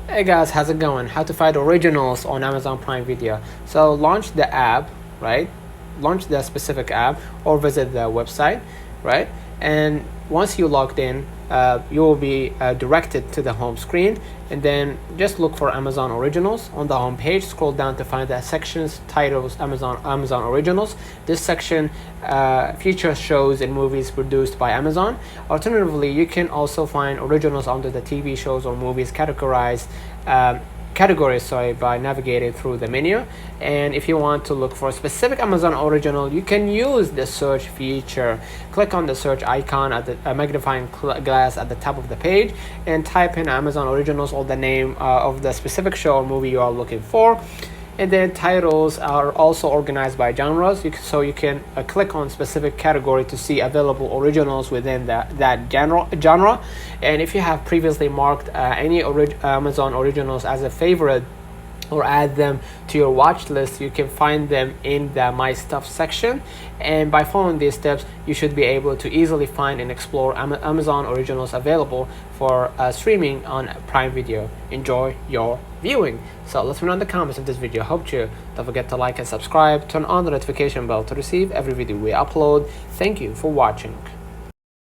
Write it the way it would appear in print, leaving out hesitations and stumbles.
Hey guys, how's it going? How to find originals on Amazon Prime Video. So launch the app, right? Launch the specific app or visit the website, right? And once you logged in, you will be directed to the home screen, and then just look for Amazon Originals on the home page. Scroll down to find the sections titles Amazon Originals. This section features shows and movies produced by Amazon. Alternatively, you can also find originals under the TV shows or movies categorized categories by navigating through the menu. And if you want to look for a specific Amazon original, you can use the search feature. Click on the search icon at the magnifying glass at the top of the page and type in Amazon Originals or the name of the specific show or movie you are looking for. And then titles are also organized by genres, so you can click on specific category to see available originals within that genre. And if you have previously marked any Amazon originals as a favorite or add them to your watch list, you can find them in the My Stuff section. And by following these steps, you should be able to easily find and explore Amazon originals available for streaming on Prime Video. Enjoy your viewing. So let's know in the comments of this video. Hope you don't forget to like and subscribe. Turn on the notification bell to receive every video we upload. Thank you for watching.